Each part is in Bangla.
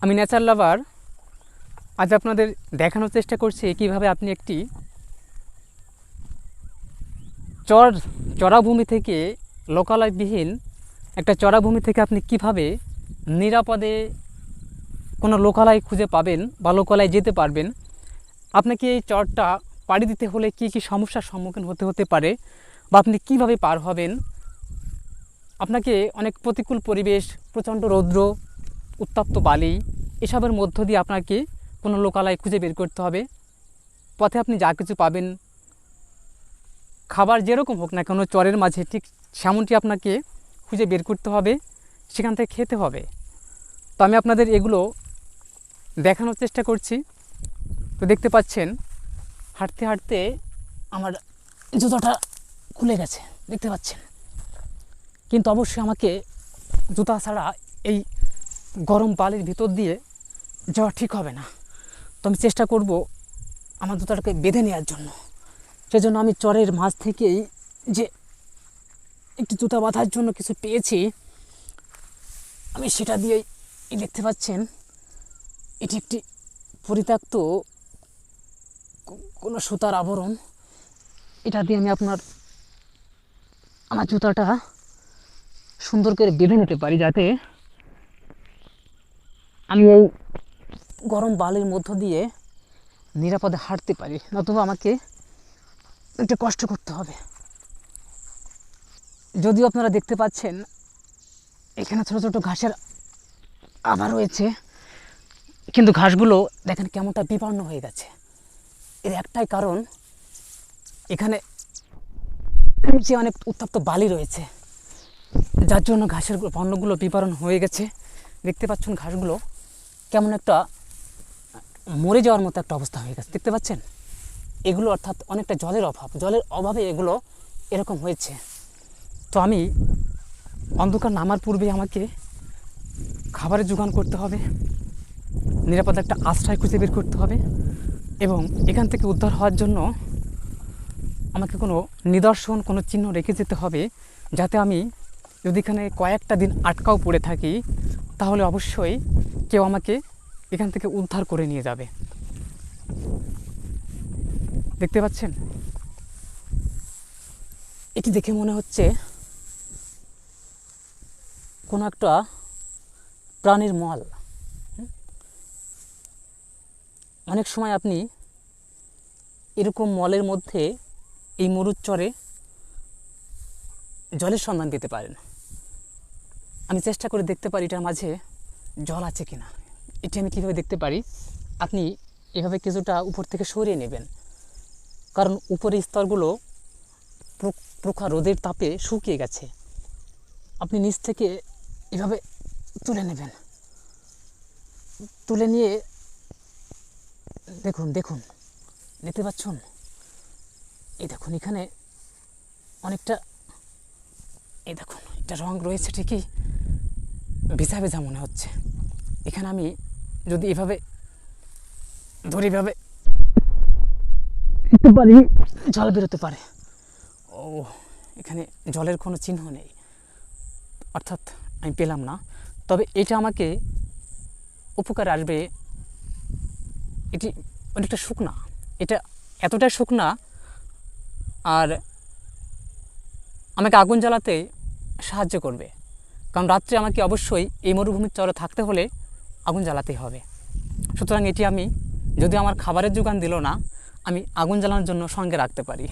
আমি নেচার লাভার। আজ আপনাদের দেখানোর চেষ্টা করছি কীভাবে আপনি একটি চড়াভূমি থেকে লোকালয়বিহীন একটা চড়াভূমি থেকে আপনি কিভাবে নিরাপদে কোনো লোকালয় খুঁজে পাবেন বা লোকালয় যেতে পারবেন। আপনাকে এই চরটা পাড়ি দিতে হলে কি কি সমস্যার সম্মুখীন হতে পারে বা আপনি কিভাবে পার হবেন। আপনাকে অনেক প্রতিকূল পরিবেশ, প্রচণ্ড রৌদ্র, উত্তপ্ত বালি এসবের মধ্য দিয়ে আপনাকে কোনো লোকালয় খুঁজে বের করতে হবে। পথে আপনি যা কিছু পাবেন, খাবার যেরকম হোক না কেন চরের মাঝে ঠিক সেমনটি আপনাকে খুঁজে বের করতে হবে, সেখান থেকে খেতে হবে। তো আমি আপনাদের এগুলো দেখানোর চেষ্টা করছি। তো দেখতে পাচ্ছেন হাঁটতে হাঁটতে আমার জুতোটা খুলে গেছে, দেখতে পাচ্ছেন। কিন্তু অবশ্যই আমাকে জুতা ছাড়া এই গরম বালির ভিতর দিয়ে যাওয়া ঠিক হবে না। তো আমি চেষ্টা করব আমার জুতাটাকে বেঁধে নেওয়ার জন্য। সেজন্য আমি চরের মাঝ থেকেই যে একটি জুতা বাঁধার জন্য কিছু পেয়েছি, আমি সেটা দিয়েই দেখতে পাচ্ছেন এটি একটি পরিত্যক্ত কোনো সুতার আবরণ। এটা দিয়ে আমি আমার জুতাটা সুন্দর করে বেঁধে নিতে পারি, যাতে আমি এই গরম বালির মধ্য দিয়ে নিরাপদে হাঁটতে পারি। নতুবা আমাকে একটু কষ্ট করতে হবে। যদিও আপনারা দেখতে পাচ্ছেন এখানে ছোটো ছোটো ঘাসের আভা রয়েছে, কিন্তু ঘাসগুলো দেখেন কেমনটা বিপন্ন হয়ে গেছে। এর একটাই কারণ, এখানে নিচে অনেক উত্তপ্ত বালি রয়েছে, যার জন্য ঘাসের বর্ণগুলো বিবরণ হয়ে গেছে। দেখতে পাচ্ছেন ঘাসগুলো কেমন একটা মরে যাওয়ার মতো একটা অবস্থা হয়ে গেছে, দেখতে পাচ্ছেন। এগুলো অর্থাৎ অনেকটা জলের অভাবে এগুলো এরকম হয়েছে। তো আমি অন্ধকার নামার পূর্বে আমাকে খাবারের জোগান করতে হবে, নিরাপদ একটা আশ্রয় খুঁজে বের করতে হবে, এবং এখান থেকে উদ্ধার হওয়ার জন্য আমাকে কোনো নিদর্শন, কোনো চিহ্ন রেখে যেতে হবে, যাতে আমি যদি এখানে কয়েকটা দিন আটকাও পড়ে থাকি, তাহলে অবশ্যই কেউ আমাকে এখান থেকে উদ্ধার করে নিয়ে যাবে। দেখতে পাচ্ছেন, এটি দেখে মনে হচ্ছে কোনো একটা প্রাণীর মল। অনেক সময় আপনি এরকম মলের মধ্যে এই মরুচরে জলের সন্ধান পেতে পারেন। আমি চেষ্টা করে দেখতে পারি এটার মাঝে জল আছে কিনা। এটি আমি কীভাবে দেখতে পারি, আপনি এভাবে কিছুটা উপর থেকে সরিয়ে নেবেন, কারণ উপরের স্তরগুলো প্রখর রোদের তাপে শুকিয়ে গেছে। আপনি নিচ থেকে এভাবে তুলে নেবেন, তুলে নিয়ে দেখুন দেখতে পাচ্ছেন, এই দেখুন এখানে অনেকটা, এই দেখুন এটা রং রয়েছে ঠিকই, ভেজা ভেজা মনে হচ্ছে। এখানে আমি যদি এভাবে ধরে এভাবে পারি, জল বেরোতে পারে। ও, এখানে জলের কোনো চিহ্ন নেই, অর্থাৎ আমি পেলাম না। তবে এটা আমাকে উপকার আসবে। এটি অনেকটা শুকনা, এটা এতটাই শুকনা, আর আমাকে আগুন জ্বালাতে সাহায্য করবে, কারণ রাত্রে আমাকে অবশ্যই এই মরুভূমির চরে থাকতে হলে আগুন জ্বালাতেই হবে। সুতরাং এটি আমি, যদি আমার খাবারের যোগান দিল না, আমি আগুন জ্বালানোর জন্য সঙ্গে রাখতে পারি।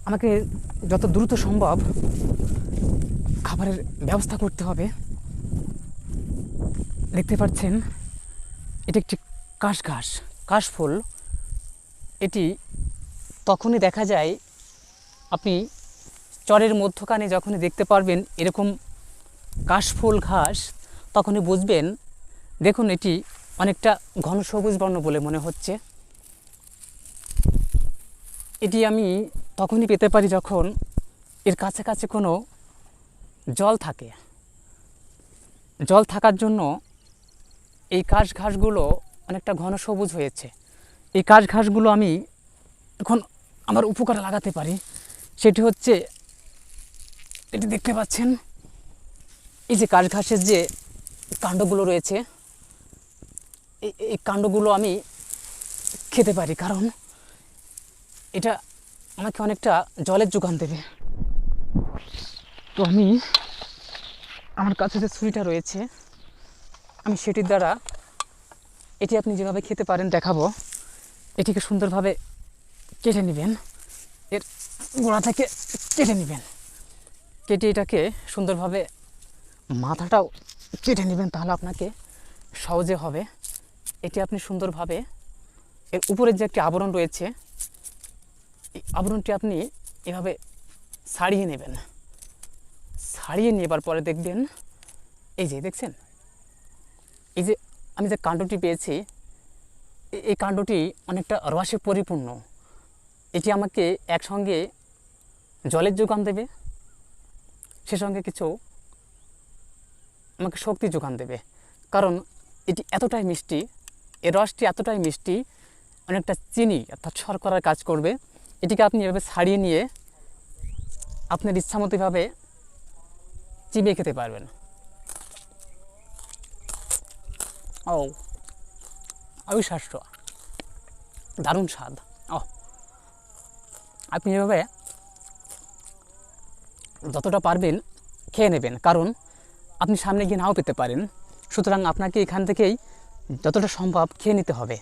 আমাকে যত দ্রুত সম্ভব খাবারের ব্যবস্থা করতে হবে। দেখতে পাচ্ছেন এটি একটি কাশফুল। এটি তখনই দেখা যায়, আপনি চরের মধ্যখানে যখনই দেখতে পারবেন এরকম কাশফুল ঘাস, তখনই বুঝবেন। দেখুন এটি অনেকটা ঘন সবুজ বর্ণ বলে মনে হচ্ছে। এটি আমি তখনই পেতে পারি যখন এর কাছাকাছি কোনো জল থাকে। জল থাকার জন্য এই ঘাসগুলো অনেকটা ঘন সবুজ হয়েছে। এই ঘাসগুলো আমি এখন আমার উপকারে লাগাতে পারি। সেটি হচ্ছে এটি দেখতে পাচ্ছেন, এই যে কাশ ঘাসের যে কাণ্ডগুলো রয়েছে, এই কাণ্ডগুলো আমি খেতে পারি, কারণ এটা আমাকে অনেকটা জলের যোগান দেবে। তো আমি আমার কাছে যে ছুরিটা রয়েছে, আমি সেটির দ্বারা এটি আপনি যেভাবে খেতে পারেন দেখাবো। এটিকে সুন্দরভাবে কেটে নেবেন, এর গোড়া থেকে কেটে নেবেন, কেটে এটাকে সুন্দরভাবে মাথাটাও কেটে নেবেন, তাহলে আপনাকে সহজে হবে। এটি আপনি সুন্দরভাবে এর উপরের যে একটি আবরণ রয়েছে, এই আবরণটি আপনি এভাবে ছাড়িয়ে নেবেন। ছাড়িয়ে নেবার পরে দেখবেন, এই যে দেখছেন, এই যে আমি যে কাণ্ডটি পেয়েছি, এই কাণ্ডটি অনেকটা রসে পরিপূর্ণ। এটি আমাকে একসঙ্গে জলের যোগান দেবে, সে সঙ্গে কিছু আমাকে শক্তি যোগান দেবে, কারণ এটি এতটাই মিষ্টি, এর রসটি এতটাই মিষ্টি, অনেকটা চিনি অর্থাৎ শর্করার কাজ করবে। এটিকে আপনি এভাবে ছাড়িয়ে নিয়ে আপনার ইচ্ছামতো এভাবে চিবিয়ে খেতে পারবেন। ও অবিশ্বাস্য, দারুণ স্বাদ। আপনি এভাবে যতটা পারবেন খেয়ে নেবেন, কারণ আপনি সামনে গিয়ে নাও পেতে পারেন, সুতরাং আপনাকে এখান থেকেই যতটা সম্ভব খেয়ে নিতে হবে।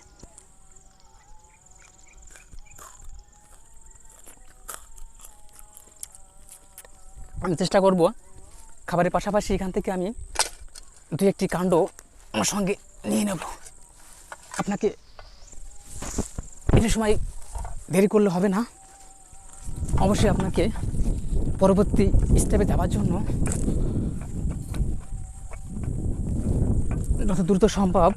আমি চেষ্টা করব খাবারের পাশাপাশি এখান থেকে আমি দু একটি কাণ্ড আমার সঙ্গে নিয়ে নেব। আপনাকে এটা সময় দেরি করলে হবে না, অবশ্যই আপনাকে পরবর্তী স্টেপে যাওয়ার জন্য যত দ্রুত সম্ভব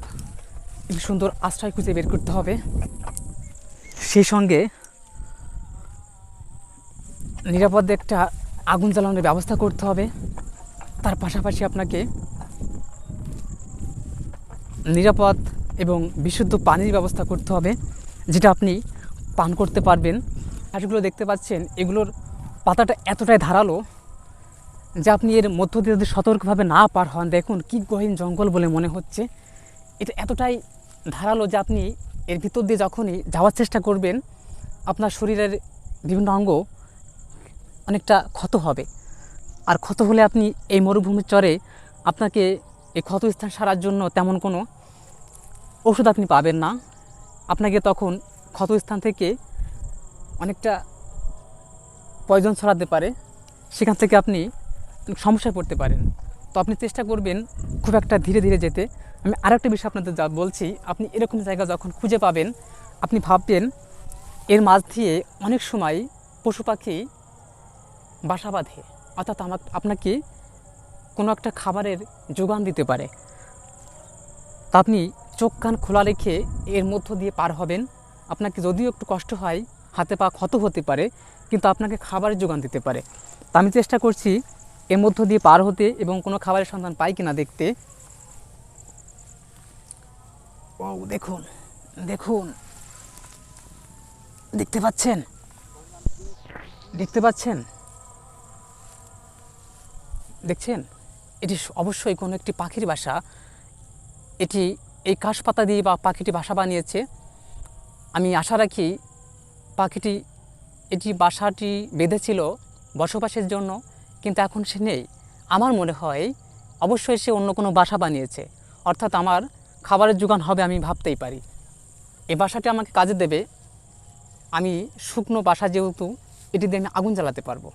একটি সুন্দর আশ্রয় খুঁজে বের করতে হবে। সেই সঙ্গে নিরাপদ একটা আগুন জ্বালানোর ব্যবস্থা করতে হবে। তার পাশাপাশি আপনাকে নিরাপদ এবং বিশুদ্ধ পানির ব্যবস্থা করতে হবে, যেটা আপনি পান করতে পারবেন। ঘাসগুলো দেখতে পাচ্ছেন, এগুলোর পাতাটা এতটাই ধারালো যে আপনি এর মধ্য দিয়ে যদি সতর্কভাবে না পার হন, দেখুন কি গহীন জঙ্গল বলে মনে হচ্ছে। এটা এতটাই ধারালো যে আপনি এর ভিতর দিয়ে যখনই যাওয়ার চেষ্টা করবেন, আপনার শরীরের বিভিন্ন অঙ্গ অনেকটা ক্ষত হবে। আর ক্ষত হলে আপনি এই মরুভূমির চরে আপনাকে এই ক্ষত স্থান সারার জন্য তেমন কোনো ওষুধ আপনি পাবেন না। আপনাকে তখন ক্ষত স্থান থেকে অনেকটা পয়জন ছড়াতে পারে, সেখান থেকে আপনি সমস্যায় পড়তে পারেন। তো আপনি চেষ্টা করবেন খুব একটা ধীরে ধীরে যেতে। আমি আরেকটা বিষয় আপনাদের যা বলছি, আপনি এরকম জায়গা যখন খুঁজে পাবেন, আপনি ভাববেন এর মাঝ দিয়ে অনেক সময় পশু পাখি বাসা বাঁধে, অর্থাৎ আপনাকে কোনো একটা খাবারের যোগান দিতে পারে। তা আপনি চোখ কান খোলা রেখে এর মধ্য দিয়ে পার হবেন। আপনাকে যদিও একটু কষ্ট হয়, হাতে পা ক্ষত হতে পারে, কিন্তু আপনাকে খাবারের যোগান দিতে পারে। তা আমি চেষ্টা করছি এর মধ্য দিয়ে পার হতে এবং কোনো খাবারের সন্ধান পাই কিনা দেখতে। ও দেখুন দেখুন, দেখতে পাচ্ছেন, দেখতে পাচ্ছেন, দেখছেন, এটি অবশ্যই কোনো একটি পাখির বাসা। এটি এই কাশ পাতা দিয়ে বা পাখিটি বাসা বানিয়েছে। আমি আশা রাখি পাখিটি এটি বাসাটি বেঁধেছিল বসবাসের জন্য, কিন্তু এখন সে নেই। আমার মনে হয় অবশ্যই সে অন্য কোনো বাসা বানিয়েছে, অর্থাৎ আমার খাবারের যোগান হবে আমি ভাবতেই পারি। এই বাসাটি আমাকে কাজে দেবে। আমি শুকনো বাসা যেহেতু, এটি দিয়ে আমি আগুন জ্বালাতে পারবো।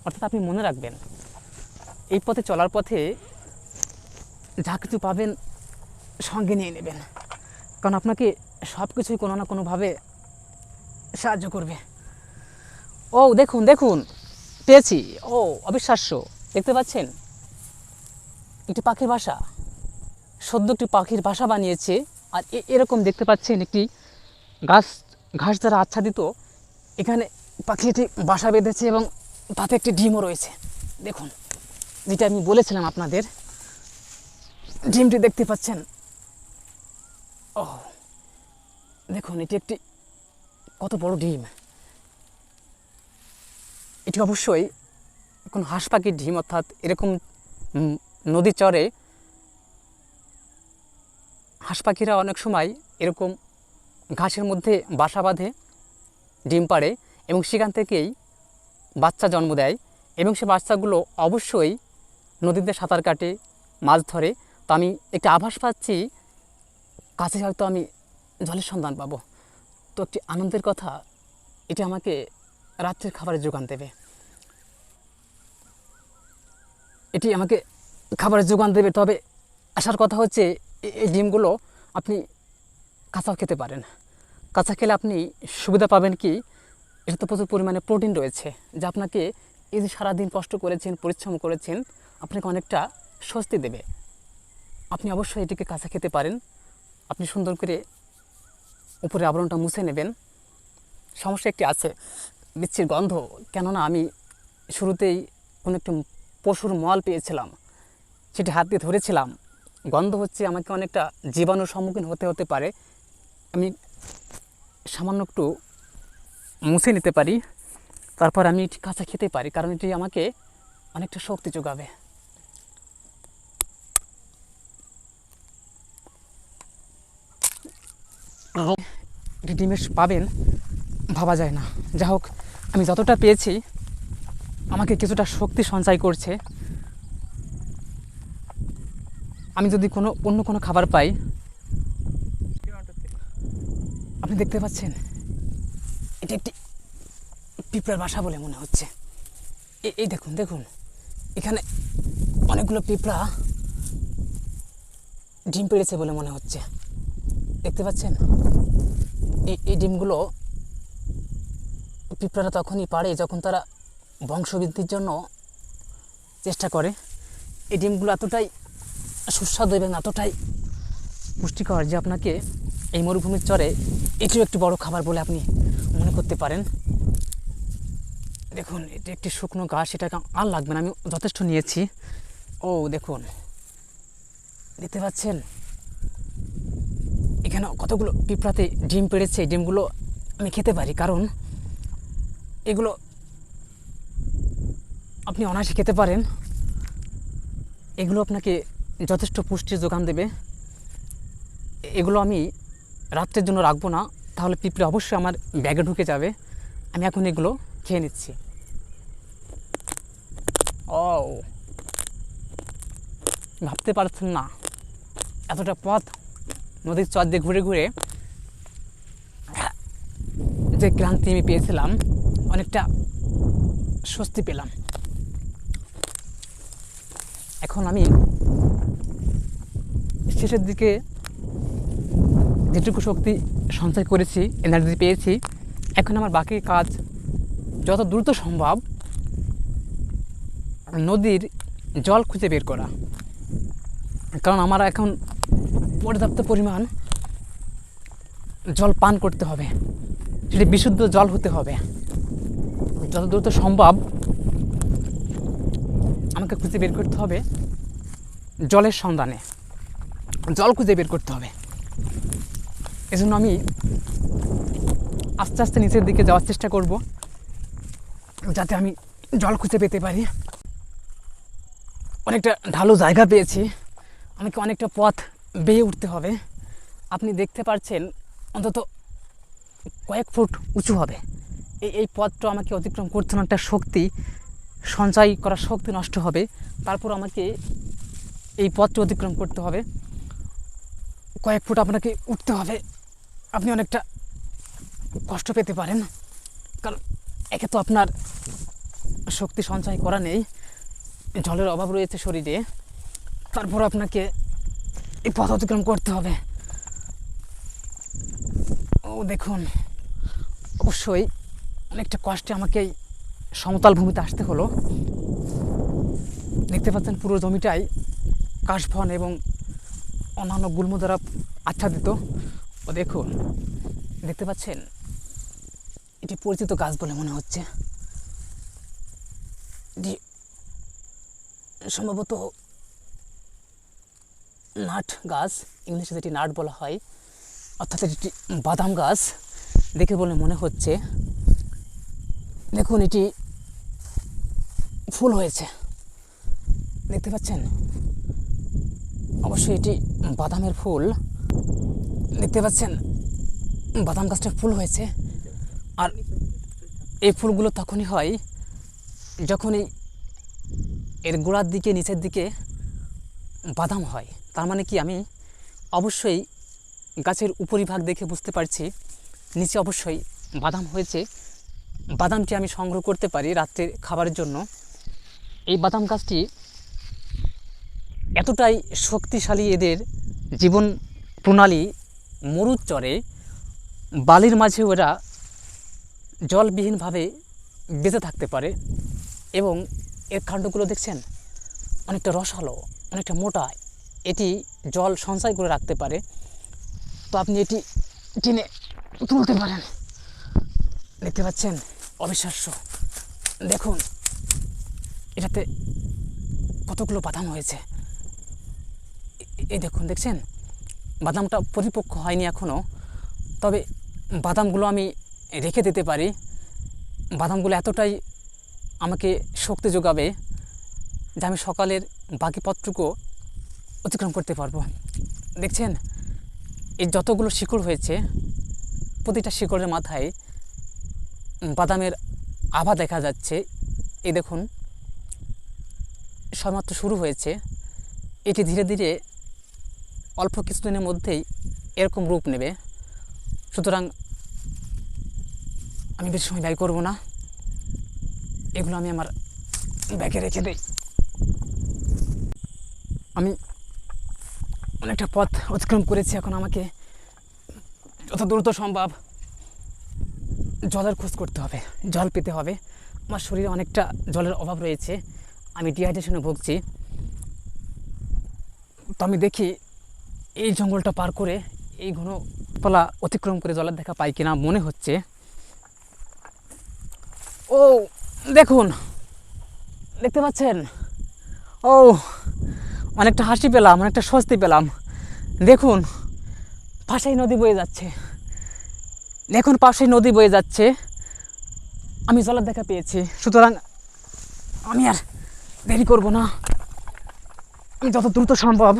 অর্থাৎ আপনি মনে রাখবেন, এই পথে চলার পথে যা কিছু পাবেন সঙ্গে নিয়ে নেবেন, কারণ আপনাকে সব কিছুই কোনো না কোনোভাবে সাহায্য করবে। ও দেখুন দেখুন, পেয়েছি। ও অবিশ্বাস্য, দেখতে পাচ্ছেন একটি পাখির বাসা, সদ্য একটি পাখির বাসা বানিয়েছে। আর এরকম দেখতে পাচ্ছেন একটি ঘাস দ্বারা আচ্ছাদিত, এখানে পাখিটি বাসা বেঁধেছে এবং তাতে একটি ডিমও রয়েছে। দেখুন, যেটা আমি বলেছিলাম আপনাদের, ডিমটি দেখতে পাচ্ছেন। ও দেখুন, এটি একটি কত বড় ডিম। এটি অবশ্যই কোনো হাঁস পাখির ডিম, অর্থাৎ এরকম নদীর চরে হাঁস পাখিরা অনেক সময় এরকম ঘাসের মধ্যে বাসা বাঁধে, ডিম পাড়ে এবং সেখান থেকেই বাচ্চা জন্ম দেয় এবং সে বাচ্চাগুলো অবশ্যই নদীতে সাঁতার কাটে, মাছ ধরে। তো আমি একটি আভাস পাচ্ছি কাছে হয়তো আমি জলের সন্ধান পাবো। তো একটি আনন্দের কথা, এটি আমাকে রাত্রের খাবারের যোগান দেবে, এটি আমাকে খাবারের যোগান দেবে। তবে আসার কথা হচ্ছে এই ডিমগুলো আপনি কাঁচাও খেতে পারেন। কাঁচা খেলে আপনি সুবিধা পাবেন কি, এটাতে প্রচুর পরিমাণে প্রোটিন রয়েছে, যা আপনাকে এই যে সারাদিন কষ্ট করেছেন, পরিশ্রম করেছেন, আপনাকে অনেকটা স্বস্তি দেবে। আপনি অবশ্যই এটিকে কাঁচা খেতে পারেন। আপনি সুন্দর করে উপরে আবরণটা মুছে নেবেন। সমস্যা একটি আছে, বিচ্ছির গন্ধ, কেননা আমি শুরুতেই কোনো একটি পশুর মল পেয়েছিলাম, সেটি হাত দিয়ে ধরেছিলাম, গন্ধ হচ্ছে, আমাকে অনেকটা জীবাণুর সম্মুখীন হতে পারে। আমি সামান্য একটু মুছে নিতে পারি, তারপর আমি এটি কাঁচা খেতে পারি, কারণ এটি আমাকে অনেকটা শক্তি যোগাবে। এটি ডিমের পাবেন ভাবা যায় না। যা হোক, আমি যতটা পেয়েছি আমাকে কিছুটা শক্তি সঞ্চয় করছে। আমি যদি অন্য কোনো খাবার পাই, আপনি দেখতে পাচ্ছেন এটি একটি পিঁপড়ার বাসা বলে মনে হচ্ছে। এই দেখুন দেখুন, এখানে অনেকগুলো পিঁপড়া ডিম পেড়েছে বলে মনে হচ্ছে। দেখতে পাচ্ছেন এই ডিমগুলো পিঁপড়ারা তখনই পাড়ে যখন তারা বংশবৃদ্ধির জন্য চেষ্টা করে। এই ডিমগুলো এতটাই সুস্বাদু এবং এতটাই পুষ্টিকর যে আপনাকে এই মরুভূমির চরে এটিও একটি বড় খাবার বলে আপনি মনে করতে পারেন। দেখুন, এটি একটি শুকনো ঘাস, এটা আর লাগবে না, আমি যথেষ্ট নিয়েছি। ও দেখুন, দেখতে পাচ্ছেন এখানে কতগুলো পিঁপড়াতে ডিম পেড়েছে। এই ডিমগুলো আমি খেতে পারি, কারণ এগুলো আপনি অনায়াসে খেতে পারেন। এগুলো আপনাকে যথেষ্ট পুষ্টির যোগান দেবে। এগুলো আমি রাত্রের জন্য রাখবো না, তাহলে পিঁপড়ে অবশ্যই আমার ব্যাগে ঢুকে যাবে। আমি এখন এগুলো খেয়ে নিচ্ছি। ও, ভাবতে পারছেন না, এতটা পথ নদীর চর দিয়ে ঘুরে ঘুরে যে ক্লান্তি আমি পেয়েছিলাম, অনেকটা স্বস্তি পেলাম। এখন আমি শেষের দিকে যেটুকু শক্তি সঞ্চয় করেছি, এনার্জি পেয়েছি, এখন আমার বাকি কাজ যত দ্রুত সম্ভব নদীর জল খুঁজে বের করা, কারণ আমার এখন পর্যাপ্ত পরিমাণ জল পান করতে হবে, সেটি বিশুদ্ধ জল হতে হবে। যত দ্রুত সম্ভব আমাকে খুঁজে বের করতে হবে, জলের সন্ধানে জল খুঁজে বের করতে হবে। এজন্য আমি আস্তে আস্তে নিচের দিকে যাওয়ার চেষ্টা করব, যাতে আমি জল খুঁজে পেতে পারি। অনেকটা ঢালু জায়গা পেয়েছি, আমাকে অনেকটা পথ বেয়ে উঠতে হবে। আপনি দেখতে পাচ্ছেন অন্তত কয়েক ফুট উঁচু হবে। এই পথটা আমাকে অতিক্রম করতে অনেকটা শক্তি সঞ্চয় করার শক্তি নষ্ট হবে। তারপর আমাকে এই পথটা অতিক্রম করতে হবে, কয়েক ফুট আপনাকে উঠতে হবে। আপনি অনেকটা কষ্ট পেতে পারেন, কারণ একে তো আপনার শক্তি সঞ্চয় করা নেই, জলের অভাব রয়েছে শরীরে, তারপর আপনাকে এই পথ অতিক্রম করতে হবে। ও দেখুন, অবশ্যই অনেকটা কষ্টে আমাকে এই সমতল ভূমিতে আসতে হলো। দেখতে পাচ্ছেন পুরো জমিটাই কাশবন এবং অন্যান্য গুল্ম দ্বারা আচ্ছাদিত। ও দেখুন, দেখতে পাচ্ছেন এটি পরিচিত গাছ বলে মনে হচ্ছে। এটি সম্ভবত নাট গাছ, ইংলিশে যেটি নাট বলা হয়, অর্থাৎ এটি বাদাম গাছ দেখে বলে মনে হচ্ছে। দেখুন, এটি ফুল হয়েছে, দেখতে পাচ্ছেন? অবশ্যই এটি বাদামের ফুল, দেখতে পাচ্ছেন? বাদাম গাছটা ফুল হয়েছে। আর এই ফুলগুলো তখনই হয় যখনই এর গোড়ার দিকে নিচের দিকে বাদাম হয়। তার মানে কি, আমি অবশ্যই গাছের উপরিভাগ দেখে বুঝতে পারছি নিচে অবশ্যই বাদাম হয়েছে। বাদামটি আমি সংগ্রহ করতে পারি রাত্রের খাবারের জন্য। এই বাদাম গাছটি এতটাই শক্তিশালী, এদের জীবন প্রণালী মরুর চরে বালির মাঝে ওরা জলবিহীনভাবে বেঁচে থাকতে পারে। এবং এর কাণ্ডগুলো দেখছেন অনেকটা রসালো, অনেকটা মোটা, এটি জল সঞ্চয় করে রাখতে পারে। তো আপনি এটি টেনে তুলতে পারেন, দেখতে পাচ্ছেন? অবিশ্বাস্য, দেখুন এটাতে কতগুলো বাদাম হয়েছে। এই দেখুন, দেখছেন? বাদামটা পরিপক্ক হয়নি এখনও, তবে বাদামগুলো আমি রেখে দিতে পারি। বাদামগুলো এতটাই আমাকে শক্তি যোগাবে যে আমি সকালের বাকি পথটুকু অতিক্রম করতে পারবো। দেখছেন এই যতগুলো শিকড় হয়েছে, প্রতিটা শিকড়ের মাথায় বাদামের আভা দেখা যাচ্ছে। এই দেখুন, সবেমাত্র শুরু হয়েছে, এটি ধীরে ধীরে অল্প কিছুদিনের মধ্যেই এরকম রূপ নেবে। সুতরাং আমি বেশি সময় ব্যয় করবো না, এগুলো আমি আমার ব্যাগে রেখে দিই। আমি অনেকটা পথ অতিক্রম করেছি, এখন আমাকে যত দ্রুত সম্ভব জলের খোঁজ করতে হবে, জল পেতে হবে। আমার শরীরে অনেকটা জলের অভাব রয়েছে, আমি ডিহাইড্রেশনে ভুগছি। তো আমি দেখি এই জঙ্গলটা পার করে, এই ঘন পালা অতিক্রম করে জলের দেখা পাই কিনা। মনে হচ্ছে, ও দেখুন, দেখতে পাচ্ছেন? ও, অনেকটা হাসি পেলাম, অনেকটা স্বস্তি পেলাম। দেখুন পাশেই নদী বয়ে যাচ্ছে, দেখুন পাশেই নদী বয়ে যাচ্ছে। আমি জলের দেখা পেয়েছি, সুতরাং আমি আর দেরি করব না, আমি যত দ্রুত সম্ভব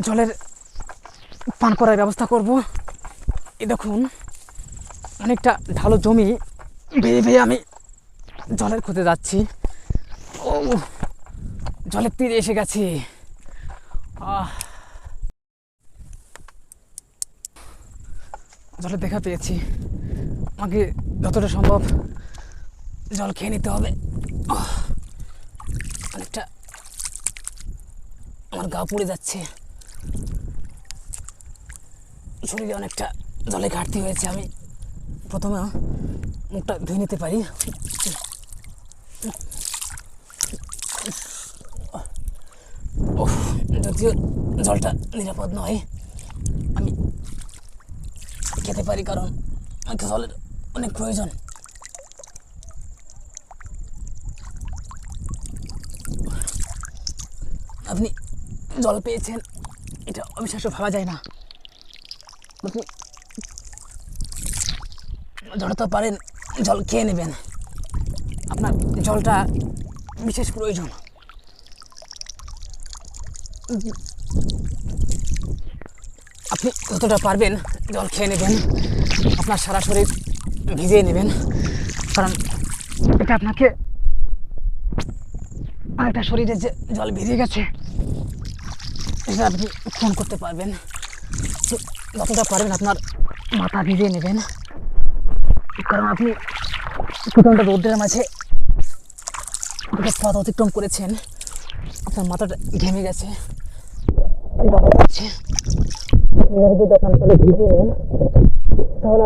জলের পান করার ব্যবস্থা করব। এই দেখুন অনেকটা ঢালু জমি বেয়ে বেয়ে আমি জলের খোঁজে যাচ্ছি। ও, জলের তীরে এসে গেছি। জলের দেখা পেয়েছি, আমাকে যতটা সম্ভব জল খেয়ে নিতে হবে। অনেকটা আমার গা পুড়ে যাচ্ছে, শরীরে অনেকটা জলে ঘাটতি হয়েছে। আমি প্রথমে মুখটা ধুয়ে নিতে পারি। যদিও জলটা নিরাপদ নয়, আমি খেতে পারি, কারণ আমাকে জলের অনেক প্রয়োজন। আপনি জল পেয়েছেন, এটা অবিশ্বাস্য, ভাবা যায় না। আপনি যতটা পারেন জল খেয়ে নেবেন, আপনার জলটা বিশেষ প্রয়োজন। আপনি যতটা পারবেন জল খেয়ে নেবেন, আপনার সারা শরীর ভিজিয়ে নেবেন, কারণ এটা আপনাকে অনেকটা শরীরে যে জল ভিজে গেছে এটা আপনি ফোন করতে পারবেন। যতটা পারবেন আপনার মাথা ভিজিয়ে নেবেন, কারণ আপনি প্রচণ্ড রৌদ্রের মাঝে পথ অতিক্রম করেছেন, আপনার মাথাটা ঘেমে গেছে। যদি আপনার ভিজিয়ে নেন তাহলে